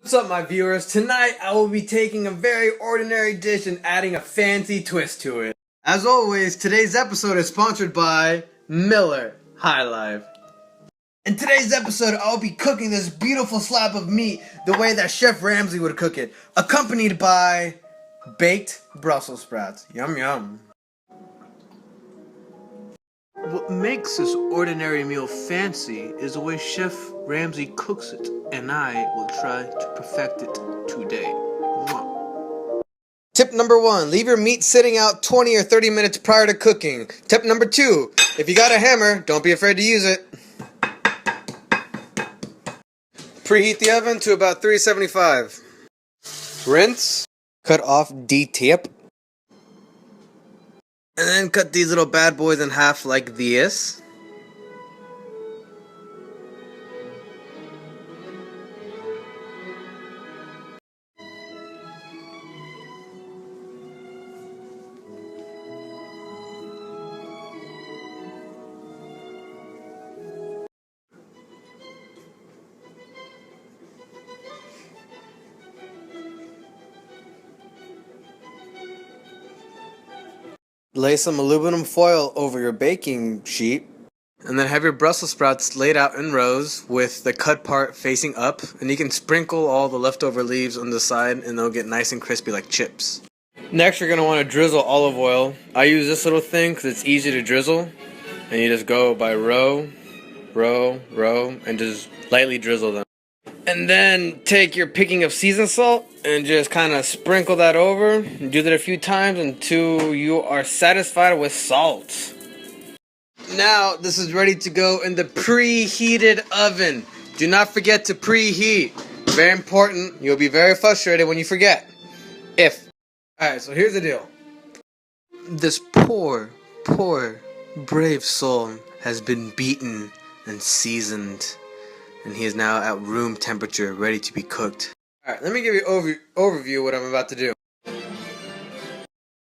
What's up, my viewers? Tonight I will be taking a very ordinary dish and adding a fancy twist to it. As always, today's episode is sponsored by Miller High Life. In today's episode, I'll be cooking this beautiful slab of meat the way that Chef Ramsay would cook it, accompanied by baked Brussels sprouts. Yum yum. What makes this ordinary meal fancy is the way Chef Ramsay cooks it, and I will try to perfect it today. Mwah. Tip number 1, leave your meat sitting out 20 or 30 minutes prior to cooking. Tip number 2, if you got a hammer, don't be afraid to use it. Preheat the oven to about 375. Rinse, cut off D-tip, and then cut these little bad boys in half like this. Lay some aluminum foil over your baking sheet, and then have your Brussels sprouts laid out in rows with the cut part facing up, and you can sprinkle all the leftover leaves on the side and they'll get nice and crispy like chips. Next, you're going to want to drizzle olive oil. I use this little thing because it's easy to drizzle, and you just go by row, and just lightly drizzle them. And then take your picking of seasoned salt and just kind of sprinkle that over. Do that a few times until you are satisfied with salt. Now this is ready to go in the preheated oven. Do not forget to preheat. Very important. You'll be very frustrated when you forget. Alright, so here's the deal. This poor, brave soul has been beaten and seasoned, and he is now at room temperature, ready to be cooked. Alright, let me give you an overview of what I'm about to do.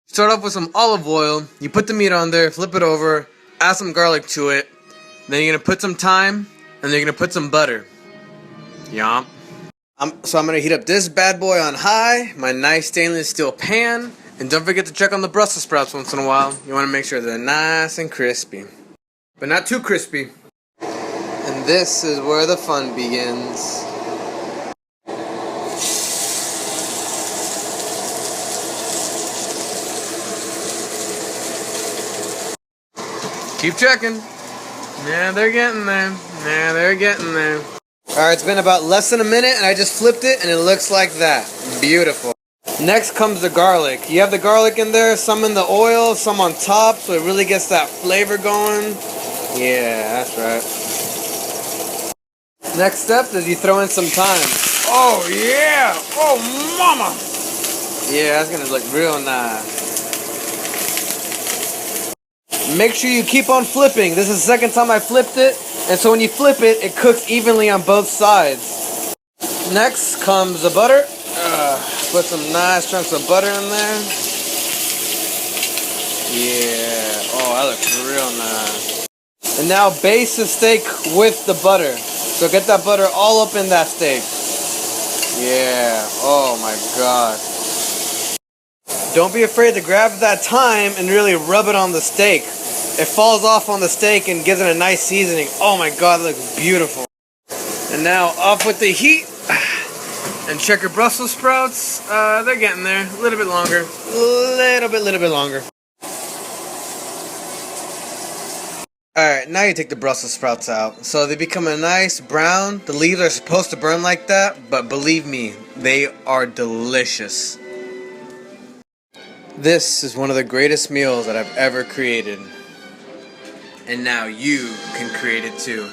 Start off with some olive oil. You put the meat on there, flip it over, add some garlic to it. Then you're going to put some thyme, and then you're going to put some butter. Yum. So I'm going to heat up this bad boy on high, my nice stainless steel pan. And don't forget to check on the Brussels sprouts once in a while. You want to make sure they're nice and crispy, but not too crispy. And this is where the fun begins. Keep checking. Yeah, they're getting there. Yeah, they're getting there. Alright, it's been about less than a minute and I just flipped it and it looks like that. Beautiful. Next comes the garlic. You have the garlic in there, some in the oil, some on top, so it really gets that flavor going. Yeah, that's right. Next step is you throw in some thyme. Oh yeah! Oh mama! Yeah, that's gonna look real nice. Make sure you keep on flipping. This is the second time I flipped it, and so when you flip it, it cooks evenly on both sides. Next comes the butter. Put some nice chunks of butter in there. Yeah, oh, that looks real nice. And now baste the steak with the butter. So get that butter all up in that steak. Yeah, oh my god. Don't be afraid to grab that thyme and really rub it on the steak. It falls off on the steak and gives it a nice seasoning. Oh my god, it looks beautiful. And now off with the heat. And check your Brussels sprouts. They're getting there. A little bit longer. Little bit longer. Alright, now you take the Brussels sprouts out. So they become a nice brown. The leaves are supposed to burn like that, but believe me, they are delicious. This is one of the greatest meals that I've ever created. And now you can create it too.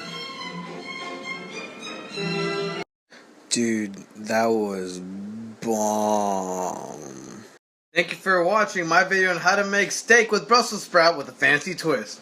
Dude, that was bomb. Thank you for watching my video on how to make steak with Brussels sprout with a fancy twist.